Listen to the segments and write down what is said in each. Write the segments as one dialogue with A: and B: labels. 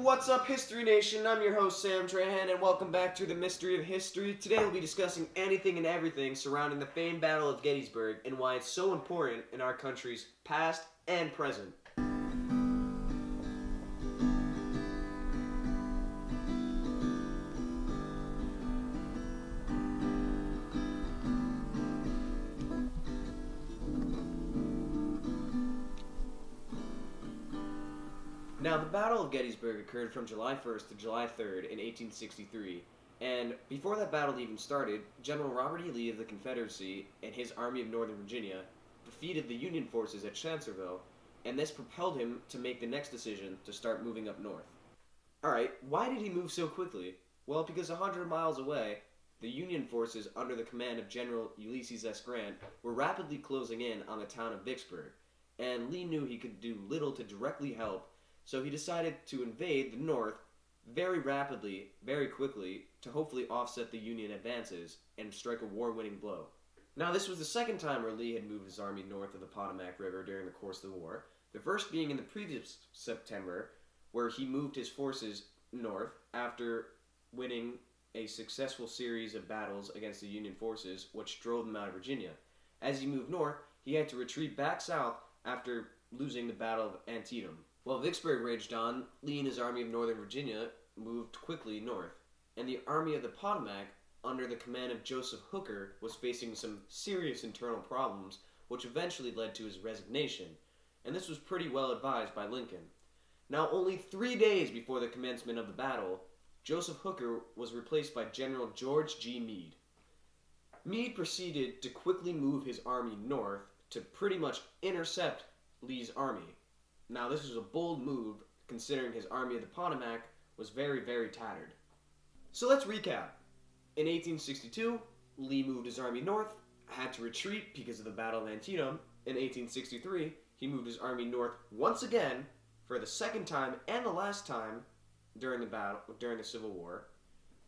A: What's up, History Nation? I'm your host, Sam Trahan, and welcome back to the Mystery of History. Today we'll be discussing anything and everything surrounding the famed Battle of Gettysburg and why it's so important in our country's past and present. Now, the Battle of Gettysburg occurred from July 1st to July 3rd in 1863, and before that battle even started, General Robert E. Lee of the Confederacy and his Army of Northern Virginia defeated the Union forces at Chancellorsville, and this propelled him to make the next decision to start moving up north. Alright, why did he move so quickly? Well, because 100 miles away, the Union forces under the command of General Ulysses S. Grant were rapidly closing in on the town of Vicksburg, and Lee knew he could do little to directly help. So he decided to invade the north very rapidly, very quickly, to hopefully offset the Union advances and strike a war-winning blow. Now, this was the second time where Lee had moved his army north of the Potomac River during the course of the war. The first being in the previous September, where he moved his forces north after winning a successful series of battles against the Union forces, which drove them out of Virginia. As he moved north, he had to retreat back south after losing the Battle of Antietam. While Vicksburg raged on, Lee and his Army of Northern Virginia moved quickly north, and the Army of the Potomac, under the command of Joseph Hooker, was facing some serious internal problems, which eventually led to his resignation, and this was pretty well advised by Lincoln. Now, only 3 days before the commencement of the battle, Joseph Hooker was replaced by General George G. Meade. Meade proceeded to quickly move his army north to pretty much intercept Lee's army. Now, this was a bold move, considering his Army of the Potomac was very, very tattered. So let's recap. In 1862, Lee moved his army north, had to retreat because of the Battle of Antietam. In 1863, he moved his army north once again for the second time and the last time during the Civil War,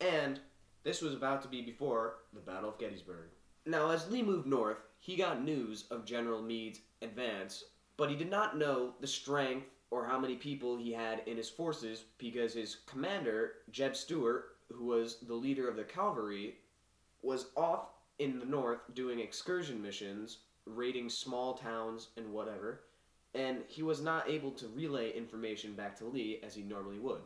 A: and this was about to be before the Battle of Gettysburg. Now, as Lee moved north, he got news of General Meade's advance, but he did not know the strength or how many people he had in his forces because his commander, Jeb Stuart, who was the leader of the cavalry, was off in the north doing excursion missions, raiding small towns and whatever, and he was not able to relay information back to Lee as he normally would.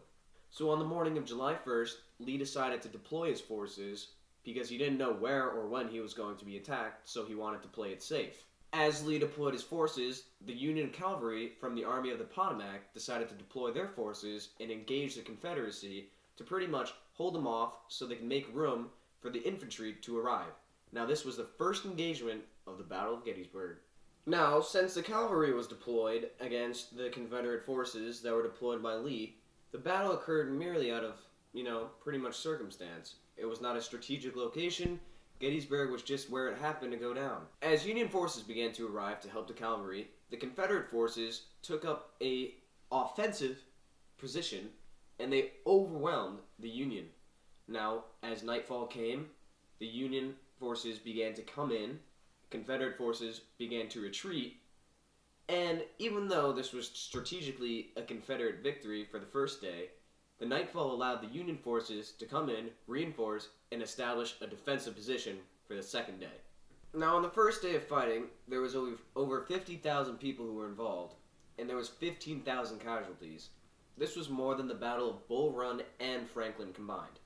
A: So on the morning of July 1st, Lee decided to deploy his forces because he didn't know where or when he was going to be attacked, so he wanted to play it safe. As Lee deployed his forces, the Union cavalry from the Army of the Potomac decided to deploy their forces and engage the Confederacy to pretty much hold them off so they could make room for the infantry to arrive. Now, this was the first engagement of the Battle of Gettysburg. Now, since the cavalry was deployed against the Confederate forces that were deployed by Lee, the battle occurred merely out of, pretty much circumstance. It was not a strategic location. Gettysburg was just where it happened to go down. As Union forces began to arrive to help the cavalry, the Confederate forces took up an offensive position and they overwhelmed the Union. Now, as nightfall came, the Union forces began to come in, Confederate forces began to retreat, and even though this was strategically a Confederate victory for the first day, the nightfall allowed the Union forces to come in, reinforce, and establish a defensive position for the second day. Now, on the first day of fighting, there was over 50,000 people who were involved, and there was 15,000 casualties. This was more than the Battle of Bull Run and Franklin combined.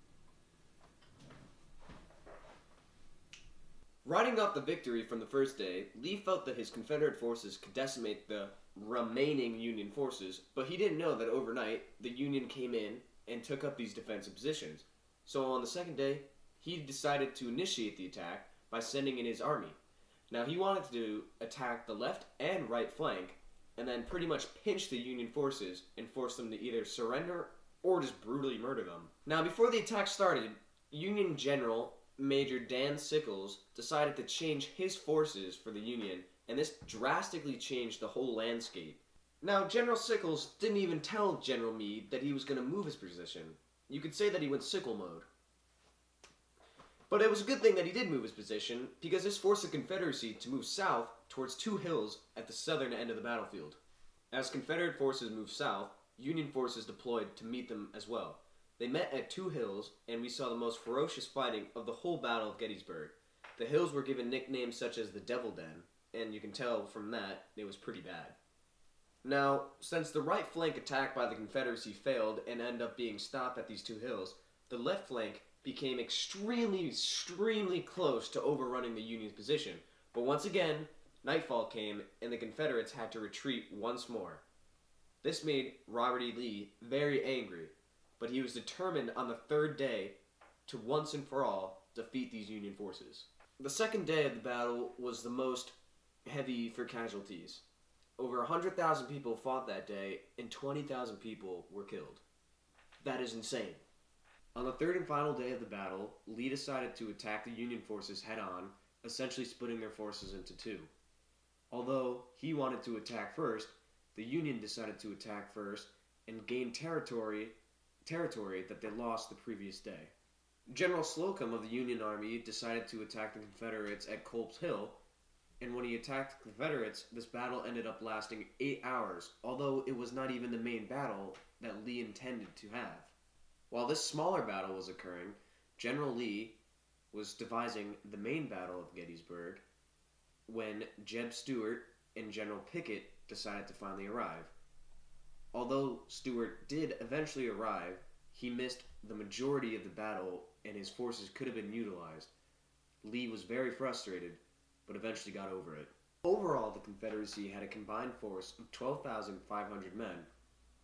A: Riding off the victory from the first day, Lee felt that his Confederate forces could decimate the remaining Union forces, but he didn't know that overnight the Union came in and took up these defensive positions. So on the second day, he decided to initiate the attack by sending in his army. Now, he wanted to attack the left and right flank and then pretty much pinch the Union forces and force them to either surrender or just brutally murder them. Now, before the attack started, Union General Major Dan Sickles decided to change his forces for the Union, and this drastically changed the whole landscape. Now, General Sickles didn't even tell General Meade that he was going to move his position. You could say that he went sickle mode. But it was a good thing that he did move his position, because this forced the Confederacy to move south towards two hills at the southern end of the battlefield. As Confederate forces moved south, Union forces deployed to meet them as well. They met at two hills, and we saw the most ferocious fighting of the whole Battle of Gettysburg. The hills were given nicknames such as the Devil Den, and you can tell from that it was pretty bad. Now, since the right flank attack by the Confederacy failed and ended up being stopped at these two hills, the left flank became extremely close to overrunning the Union's position. But once again, nightfall came, and the Confederates had to retreat once more. This made Robert E. Lee very angry, but he was determined on the third day to once and for all defeat these Union forces. The second day of the battle was the most heavy for casualties. Over 100,000 people fought that day, and 20,000 people were killed. That is insane. On the third and final day of the battle, Lee decided to attack the Union forces head-on, essentially splitting their forces into two. Although he wanted to attack first, the Union decided to attack first and gain territory that they lost the previous day. General Slocum of the Union Army decided to attack the Confederates at Culp's Hill, and when he attacked the Confederates, this battle ended up lasting 8 hours, although it was not even the main battle that Lee intended to have. While this smaller battle was occurring, General Lee was devising the main battle of Gettysburg when Jeb Stuart and General Pickett decided to finally arrive. Although Stuart did eventually arrive, he missed the majority of the battle and his forces could have been utilized. Lee was very frustrated, but eventually got over it. Overall, the Confederacy had a combined force of 12,500 men,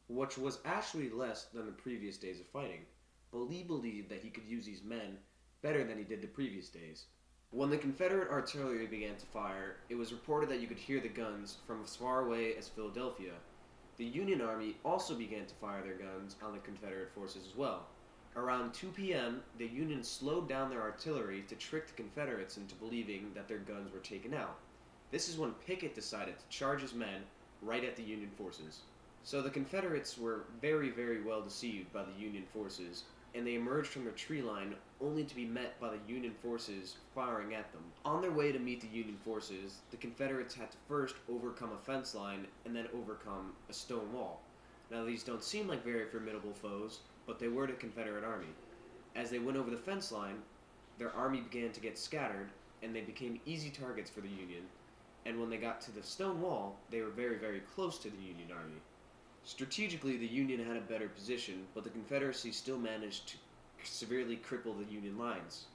A: which was actually less than the previous days of fighting, but Lee believed that he could use these men better than he did the previous days. When the Confederate artillery began to fire, it was reported that you could hear the guns from as far away as Philadelphia. The Union Army also began to fire their guns on the Confederate forces as well. Around 2 p.m., the Union slowed down their artillery to trick the Confederates into believing that their guns were taken out. This is when Pickett decided to charge his men right at the Union forces. So the Confederates were very well deceived by the Union forces, and they emerged from their tree line only to be met by the Union forces firing at them. On their way to meet the Union forces, the Confederates had to first overcome a fence line and then overcome a stone wall. Now these don't seem like very formidable foes, but they were the Confederate army. As they went over the fence line, their army began to get scattered, and they became easy targets for the Union, and when they got to the stone wall, they were very close to the Union army. Strategically, the Union had a better position, but the Confederacy still managed to severely cripple the Union lines.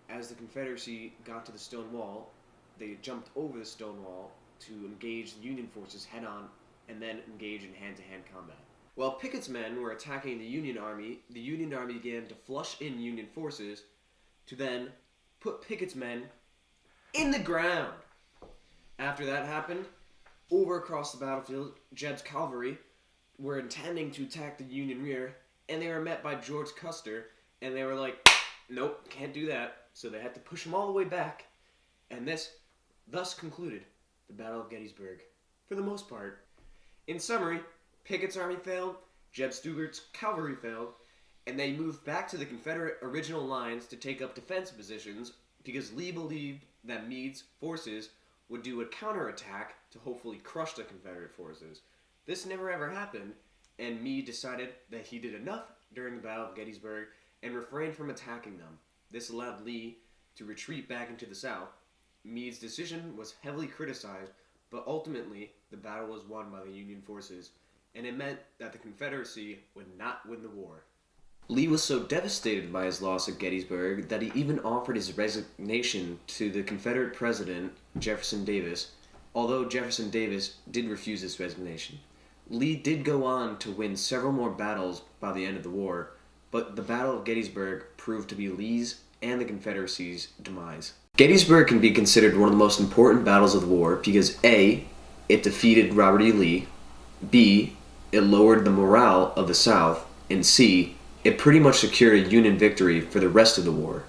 A: As the Confederacy got to the stone wall, they jumped over the stone wall to engage the Union forces head-on and then engage in hand-to-hand combat. While Pickett's men were attacking the Union Army began to flush in Union forces to then put Pickett's men in the ground. After that happened, over across the battlefield, Jeb's cavalry were intending to attack the Union rear, and they were met by George Custer, and they were like, nope, can't do that. So they had to push them all the way back, and this thus concluded the Battle of Gettysburg, for the most part. In summary, Pickett's army failed, Jeb Stuart's cavalry failed, and they moved back to the Confederate original lines to take up defense positions because Lee believed that Meade's forces would do a counterattack to hopefully crush the Confederate forces. This never ever happened, and Meade decided that he did enough during the Battle of Gettysburg and refrained from attacking them. This allowed Lee to retreat back into the South. Meade's decision was heavily criticized, but ultimately the battle was won by the Union forces, and it meant that the Confederacy would not win the war. Lee was so devastated by his loss at Gettysburg that he even offered his resignation to the Confederate President, Jefferson Davis, although Jefferson Davis did refuse his resignation. Lee did go on to win several more battles by the end of the war, but the Battle of Gettysburg proved to be Lee's and the Confederacy's demise. Gettysburg can be considered one of the most important battles of the war because A, it defeated Robert E. Lee, B, it lowered the morale of the South, and C, it pretty much secured a Union victory for the rest of the war.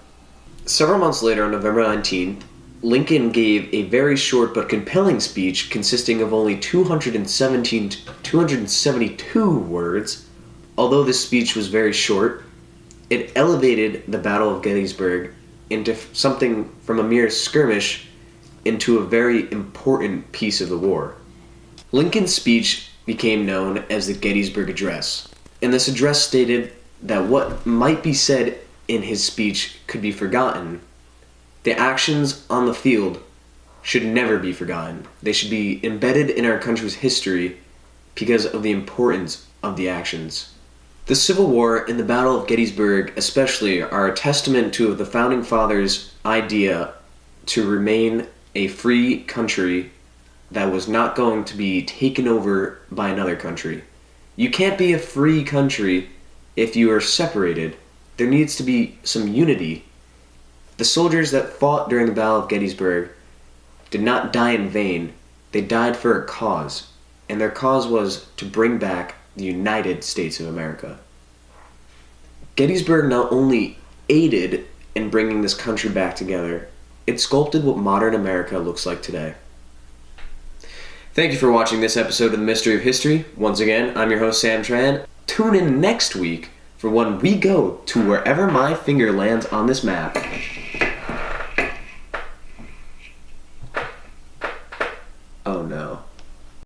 A: Several months later, on November 19th, Lincoln gave a very short but compelling speech consisting of only 272 words. Although this speech was very short, it elevated the Battle of Gettysburg into something from a mere skirmish into a very important piece of the war. Lincoln's speech became known as the Gettysburg Address. And this address stated that what might be said in his speech could be forgotten. The actions on the field should never be forgotten. They should be embedded in our country's history because of the importance of the actions. The Civil War and the Battle of Gettysburg especially are a testament to the Founding Fathers' idea to remain a free country that was not going to be taken over by another country. You can't be a free country if you are separated. There needs to be some unity. The soldiers that fought during the Battle of Gettysburg did not die in vain. They died for a cause, and their cause was to bring back the United States of America. Gettysburg not only aided in bringing this country back together, it sculpted what modern America looks like today. Thank you for watching this episode of The Mystery of History. Once again, I'm your host, Sam Tran. Tune in next week for when we go to wherever my finger lands on this map. Oh no.